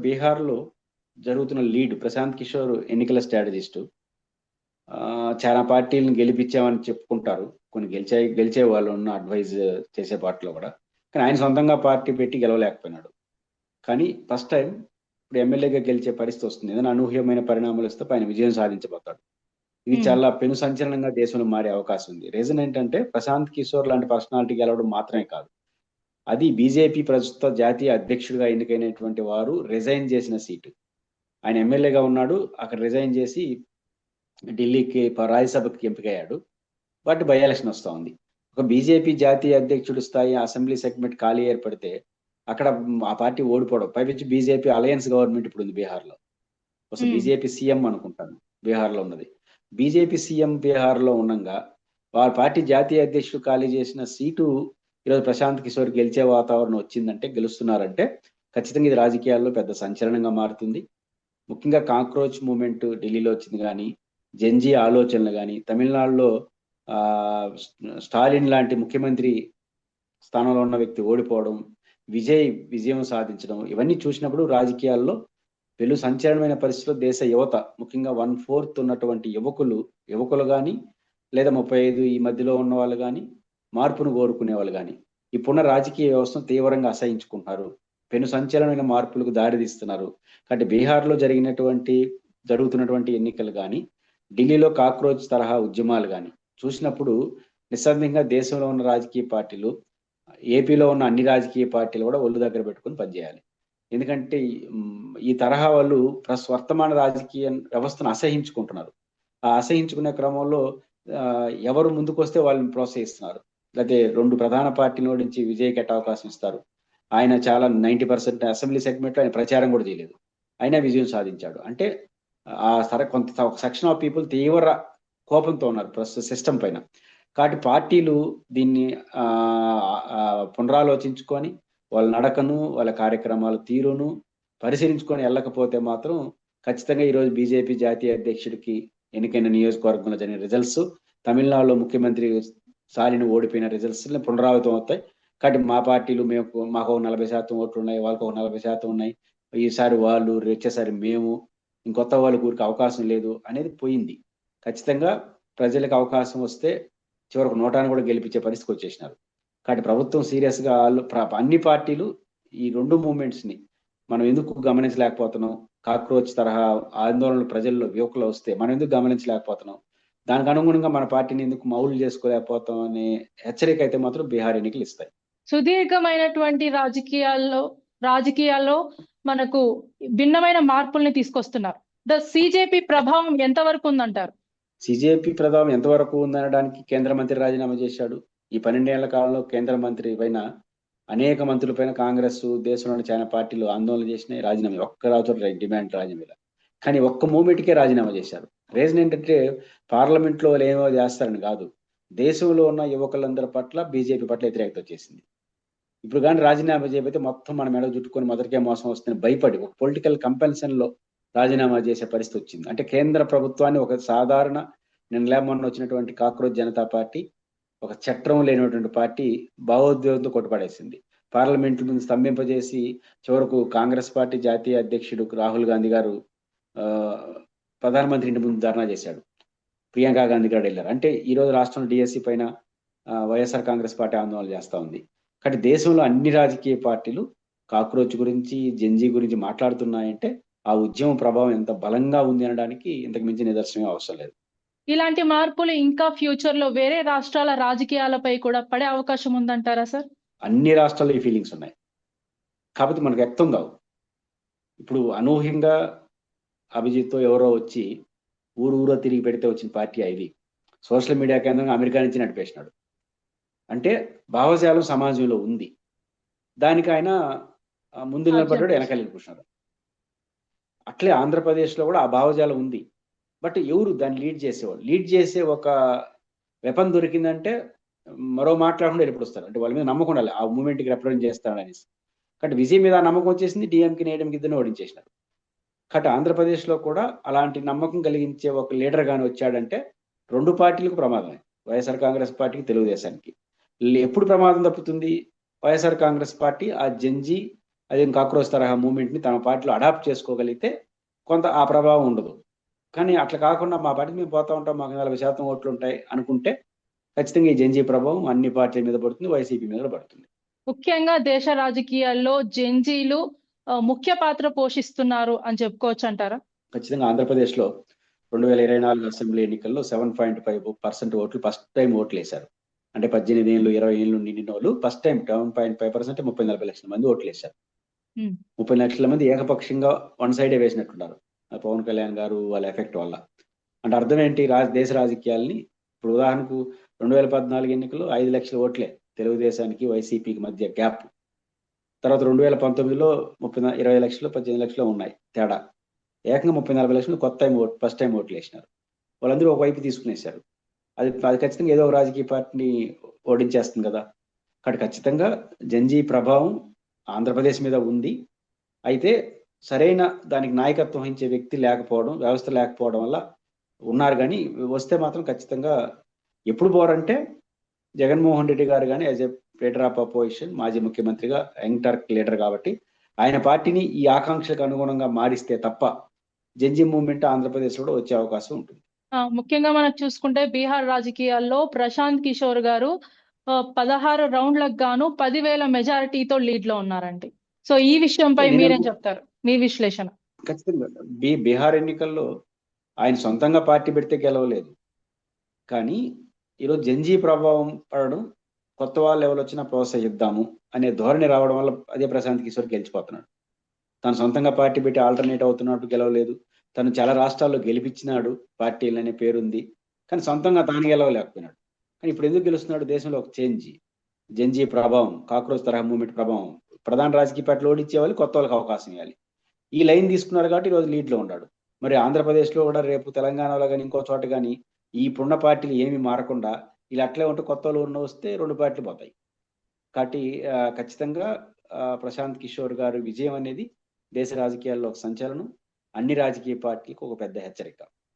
బీహార్‌లో జరుగుతున్న లీడ్ ప్రశాంత్ కిషోర్ ఎన్నికల స్ట్రాటజిస్టు. చాలా పార్టీలను గెలిపించామని చెప్పుకుంటారు. కొన్ని గెలిచే వాళ్ళున్న అడ్వైజ్ చేసే పార్టీలో కూడా. కానీ ఆయన సొంతంగా పార్టీ పెట్టి గెలవలేకపోయినాడు. కానీ ఫస్ట్ టైమ్ ఇప్పుడు ఎమ్మెల్యేగా గెలిచే పరిస్థితి వస్తుంది. ఏదైనా అనూహ్యమైన పరిణామాలు వస్తే ఆయన విజయం సాధించబోతాడు. ఇది హ్మ్. చాలా పెను సంచలనంగా దేశంలో మారే అవకాశం ఉంది. రీజన్ ఏంటంటే ప్రశాంత్ కిషోర్ లాంటి పర్సనాలిటీ గెలవడం మాత్రమే కాదు. అది బీజేపీ ప్రస్తుత జాతీయ అధ్యక్షుడిగా ఎన్నికైనటువంటి వారు రిజైన్ చేసిన సీటు. ఆయన ఎమ్మెల్యేగా ఉన్నాడు. అక్కడ రిజైన్ చేసి ఢిల్లీకి రాజ్యసభకి ఎంపికయ్యాడు. బట్ బై ఎలక్షన్ వస్తా ఉంది. ఒక బీజేపీ జాతీయ అధ్యక్షుడి స్థాయి అసెంబ్లీ సెగ్మెంట్ ఖాళీ ఏర్పడితే అక్కడ ఆ పార్టీ ఓడిపోవడం. పైపించి బీజేపీ అలయన్స్ గవర్నమెంట్ ఇప్పుడు ఉంది బీహార్‌లో. అసలు హ్మ్. బీజేపీ సీఎం అనుకుంటాను బీహార్‌లో ఉన్నది. బీజేపీ సీఎం బీహార్‌లో ఉండంగా వారి పార్టీ జాతీయ అధ్యక్షుడు ఖాళీ చేసిన సీటు ఈరోజు ప్రశాంత్ కిషోర్ గెలిచే వాతావరణం వచ్చిందంటే, గెలుస్తున్నారంటే ఖచ్చితంగా ఇది రాజకీయాల్లో పెద్ద సంచలనంగా మారుతుంది. ముఖ్యంగా కాక్రోచ్ మూవ్‌మెంట్ ఢిల్లీలో వచ్చింది గానీ, జెన్‌జీ ఆలోచనలు గానీ, తమిళనాడులో స్టాలిన్ లాంటి ముఖ్యమంత్రి స్థానంలో ఉన్న వ్యక్తి ఓడిపోవడం, విజయం సాధించడం ఇవన్నీ చూసినప్పుడు రాజకీయాల్లో పెను సంచలనమైన పరిస్థితిలో దేశ యువత ముఖ్యంగా 1/4 ఉన్నటువంటి యువకులు గాని, లేదా 35 ఈ మధ్యలో ఉన్నవాళ్ళు గాని, మార్పును కోరుకునేవాళ్ళు గాని, ఇప్పుడున్న రాజకీయ వ్యవస్థను తీవ్రంగా అసహించుకుంటున్నారు. పెను సంచలనమైన మార్పులకు దారితీస్తున్నారు. కాబట్టి బీహార్‌లో జరుగుతున్నటువంటి ఎన్నికలు గాని, ఢిల్లీలో కాక్రోచ్ తరహా ఉద్యమాలు గాని చూసినప్పుడు నిస్సందేహంగా దేశంలో ఉన్న రాజకీయ పార్టీలు, ఏపీలో ఉన్న అన్ని రాజకీయ పార్టీలు కూడా ఒళ్ళు దగ్గర పెట్టుకొని పనిచేయాలి. ఎందుకంటే ఈ తరహా వాళ్ళు వర్తమాన రాజకీయ వ్యవస్థను అసహించుకుంటున్నారు. ఆ అసహించుకునే క్రమంలో ఎవరు ముందుకొస్తే వాళ్ళని ప్రోత్సహిస్తున్నారు. లేతే 2 ప్రధాన పార్టీల నుంచి విజయ్‌కి అవకాశం ఇస్తారు. ఆయన చాలా 90% అసెంబ్లీ సెగ్మెంట్‌లో ఆయన ప్రచారం కూడా చేయలేదు. అయినా విజయం సాధించాడు. అంటే కొంత ఒక సెక్షన్ ఆఫ్ పీపుల్ తీవ్ర కోపంతో ఉన్నారు ప్రస్తుత సిస్టమ్ పైన. కాబట్టి పార్టీలు దీన్ని పునరాలోచించుకొని వాళ్ళ నడకను, వాళ్ళ కార్యక్రమాల తీరును పరిశీలించుకొని వెళ్ళకపోతే మాత్రం ఖచ్చితంగా ఈరోజు బీజేపీ జాతీయ అధ్యక్షుడికి ఎన్నికైన నియోజకవర్గంలో జరిగిన రిజల్ట్స్, తమిళనాడులో ముఖ్యమంత్రి స్టాలిన్ ఓడిపోయిన రిజల్ట్స్ పునరావృతం అవుతాయి. కాబట్టి మా పార్టీలు మాకు 40% ఓట్లున్నాయి, వాళ్ళకు 40% ఉన్నాయి. ఈసారి వాళ్ళు, వచ్చేసారి మేము, ఇంకొత్త వాళ్ళకి ఊరికి అవకాశం లేదు అనేది పోయింది. ఖచ్చితంగా ప్రజలకు అవకాశం వస్తే చివరకు నోటాను కూడా గెలిపించే పరిస్థితికి వచ్చేసినారు. కాబట్టి ప్రభుత్వం సీరియస్‌గా అన్ని పార్టీలు ఈ 2 మూవ్‌మెంట్స్‌ని మనం ఎందుకు గమనించలేకపోతున్నాం? కాక్రోచ్ తరహా ఆందోళనలు ప్రజల్లో యువకులు వస్తే మనం ఎందుకు గమనించలేకపోతున్నాం? దానికి అనుగుణంగా మన పార్టీని ఎందుకు మౌల్డ్ చేసుకోలేకపోతాం అనే హెచ్చరిక అయితే మాత్రం బీహార్ ఎన్నికలు ఇస్తాయి. సుదీర్ఘమైనటువంటి రాజకీయాల్లో మనకు భిన్నమైన మార్పుల్ని తీసుకొస్తున్నారు. సీజేపీ ప్రభావం ఎంతవరకు ఉందంటారు? సీజేపీ ప్రభావం ఎంతవరకు ఉందనడానికి కేంద్ర మంత్రి రాజీనామా చేశాడు. ఈ 12 ఏళ్ల కాలంలో కేంద్ర మంత్రి పైన అనేక మంత్రులపైన కాంగ్రెస్, దేశంలోని చాలా పార్టీలు ఆందోళన చేసినాయి. రాజీనామా ఒక్క రాజు డిమాండ్ రాజీనామా. కానీ ఒక్క మూమెంట్‌కే రాజీనామా చేశారు. రీజన్ ఏంటంటే పార్లమెంట్‌లో వాళ్ళు ఏమో చేస్తారని కాదు. దేశంలో ఉన్న యువకులందరి పట్ల బీజేపీ పట్ల వ్యతిరేకత వచ్చేసింది. ఇప్పుడు గాని రాజీనామా చేయకపోతే మొత్తం మన మెడకు చుట్టుకొని మొదటికే మోసం వస్తుందని భయపడి ఒక పొలిటికల్ కంపల్షన్‌లో రాజీనామా చేసే పరిస్థితి వచ్చింది. అంటే కేంద్ర ప్రభుత్వాన్ని ఒక సాధారణ మొన్న వచ్చినటువంటి కాక్రోచ్ జనతా పార్టీ ఒక చట్రం లేనటువంటి పార్టీ భావోద్వేగంతో కొట్టుపడేసింది. పార్లమెంట్ ముందు స్తంభింపజేసి చివరకు కాంగ్రెస్ పార్టీ జాతీయ అధ్యక్షుడు రాహుల్ గాంధీ గారు ప్రధానమంత్రి ఇంటి ముందు ధర్నా చేశాడు. ప్రియాంక గాంధీ గారు వెళ్లారు. అంటే ఈరోజు రాష్ట్రంలో డీఎస్సీ పైన వైఎస్ఆర్ కాంగ్రెస్ పార్టీ ఆందోళన చేస్తా ఉంది. కాబట్టి దేశంలో అన్ని రాజకీయ పార్టీలు కాక్రోచ్ గురించి, జెన్‌జీ గురించి మాట్లాడుతున్నాయంటే ఆ ఉద్యమం ప్రభావం ఎంత బలంగా ఉంది అనడానికి ఇంతకు మించి నిదర్శనం అవసరం లేదు. ఇలాంటి మార్పులు ఇంకా ఫ్యూచర్‌లో వేరే రాష్ట్రాల రాజకీయాలపై కూడా పడే అవకాశం ఉందంటారా సార్? అన్ని రాష్ట్రాల్లో ఈ ఫీలింగ్స్ ఉన్నాయి. కాకపోతే మనకు వ్యక్తం కావు. ఇప్పుడు అనూహ్యంగా అభిజిత్‌తో ఎవరో వచ్చి ఊరూరా తిరిగి పెడితే వచ్చిన పార్టీ ఇది. సోషల్ మీడియా కేంద్రంగా అమెరికా నుంచి నడిపేసినాడు. అంటే భావజాలం సమాజంలో ఉంది. దానికి ఆయన ముందు నిలబడ్డాడు, వెనకాల కూర్చున్నాడు. అట్లే ఆంధ్రప్రదేశ్‌లో కూడా ఆ భావజాలం ఉంది. బట్ ఎవరు దాన్ని లీడ్ చేసే ఒక వెపన్ దొరికిందంటే మరో మాట్లాడకుండా వెళ్ళిపోతారు. అంటే వాళ్ళ మీద నమ్మకం ఉండాలి. ఆ మూవ్‌మెంట్‌కి రిప్రజెంట్ చేస్తాడనేసి. కాబట్టి విజయ్ మీద ఆ నమ్మకం వచ్చేసింది. డీఎంకే, ఏడీఎంకే ఇద్దరిని ఓడించేసినారు. కాబట్టి ఆంధ్రప్రదేశ్‌లో కూడా అలాంటి నమ్మకం కలిగించే ఒక లీడర్ గాని వచ్చాడంటే 2 పార్టీలకు ప్రమాదమే. వైఎస్ఆర్ కాంగ్రెస్ పార్టీకి, తెలుగుదేశానికి. ఎప్పుడు ప్రమాదం తప్పుతుంది? వైఎస్ఆర్ కాంగ్రెస్ పార్టీ ఆ జెన్‌జీ, ఆ అదే కాక్రోచ్ తరహా మూవ్మెంట్ని తమ పార్టీలో అడాప్ట్ చేసుకోగలిగితే కొంత ఆ ప్రభావం ఉండదు. కానీ అట్లా కాకుండా మా పార్టీకి మేము పోతా ఉంటాం, మాకు 40% ఓట్లు ఉంటాయి అనుకుంటే ఖచ్చితంగా ఈ జెన్జీ ప్రభావం అన్ని పార్టీల మీద పడుతుంది, వైసీపీ మీద పడుతుంది. ముఖ్యంగా దేశ రాజకీయాల్లో జెన్జీలు ముఖ్య పాత్ర పోషిస్తున్నారు అని చెప్పుకోవచ్చు అంటారా? ఖచ్చితంగా ఆంధ్రప్రదేశ్లో 2024 అసెంబ్లీ ఎన్నికల్లో 7.5% ఓట్లు ఫస్ట్ టైం ఓట్లు వేశారు. అంటే 18 ఏళ్ళు 20 ఏళ్ళు నిండిన వాళ్ళు ఫస్ట్ టైం 7.5% 30-40 లక్షల మంది ఓట్లు వేశారు. 30 లక్షల మంది ఏకపక్షంగా వన్ సైడే వేసినట్టున్నారు పవన్ కళ్యాణ్ గారు వాళ్ళ ఎఫెక్ట్ వల్ల. అంటే అర్థం ఏంటి, దేశ రాజకీయాల్ని ఇప్పుడు ఉదాహరణకు 2014 ఎన్నికల్లో 5 లక్షల ఓట్లే తెలుగుదేశానికి వైసీపీకి మధ్య గ్యాప్. తర్వాత 2019లో 20 లక్షలు 18 లక్షలు ఉన్నాయి తేడా. ఏకంగా 30-40 లక్షలు కొత్త టైం ఓట్ ఫస్ట్ టైం ఓట్లు వేసినారు. వాళ్ళందరూ ఒకవైపు తీసుకునేశారు. అది ఖచ్చితంగా ఏదో ఒక రాజకీయ పార్టీని ఓడించేస్తుంది కదా. కాబట్టి ఖచ్చితంగా జెన్జీ ప్రభావం ఆంధ్రప్రదేశ్ మీద ఉంది. అయితే సరైన దానికి నాయకత్వం వహించే వ్యక్తి లేకపోవడం, వ్యవస్థ లేకపోవడం వల్ల ఉన్నారు. కానీ వస్తే మాత్రం ఖచ్చితంగా ఎప్పుడు పోరంటే జగన్మోహన్ రెడ్డి గారు కానీ as a leader of opposition, మాజీ ముఖ్యమంత్రిగా, యంగ్ టర్క్ లీడర్ కాబట్టి ఆయన పార్టీని ఈ ఆకాంక్షలకు అనుగుణంగా మారిస్తే తప్ప జెన్జీ మూవ్మెంట్ ఆంధ్రప్రదేశ్ లో వచ్చే అవకాశం ఉంటుంది. ముఖ్యంగా మనం చూసుకుంటే బీహార్ రాజకీయాల్లో ప్రశాంత్ కిషోర్ గారు 16 రౌండ్లకు గాను 10,000 మెజారిటీతో లీడ్ లో ఉన్నారండి. సో ఈ విషయంపై మీరేం చెప్తారు, మీ విశ్లేషణ? ఖచ్చితంగా బీహార్ ఎన్నికల్లో ఆయన సొంతంగా పార్టీ పెడితే గెలవలేదు. కానీ ఈరోజు జెన్జీ ప్రభావం పడడం, కొత్త వాళ్ళు ఎవరు వచ్చినా ప్రోత్సహిద్దాము అనే ధోరణి రావడం వల్ల అదే ప్రశాంత్ కిషోర్ గెలిచిపోతున్నాడు. తను సొంతంగా పార్టీ పెట్టి ఆల్టర్నేట్ అవుతున్నట్టు గెలవలేదు. తను చాలా రాష్ట్రాల్లో గెలిపించినాడు, పార్టీలు అనే పేరుంది. కానీ సొంతంగా తాను గెలవలేకపోయినాడు. కానీ ఇప్పుడు ఎందుకు గెలుస్తున్నాడు? దేశంలో ఒక జెన్జీ ప్రభావం, కాక్రోచ్ తరహా మూవ్మెంట్ ప్రభావం. ప్రధాన రాజకీయ పార్టీలు ఓడించే వాళ్ళు కొత్త వాళ్ళకి అవకాశం ఇవ్వాలి. ఈ లైన్ తీసుకున్నారు కాబట్టి ఈరోజు లీడ్లో ఉన్నాడు. మరి ఆంధ్రప్రదేశ్లో కూడా రేపు తెలంగాణలో కానీ ఇంకో చోట కానీ ఇప్పుడున్న పార్టీలు ఏమి మారకుండా ఇలా అట్లే ఉంటే కొత్త వాళ్ళు వస్తే 2 పార్టీలు పోతాయి. కాబట్టి ఖచ్చితంగా ప్రశాంత్ కిషోర్ గారి విజయం అనేది దేశ రాజకీయాల్లో ఒక సంచలనం, అన్ని రాజకీయ పార్టీలకు ఒక పెద్ద హెచ్చరిక.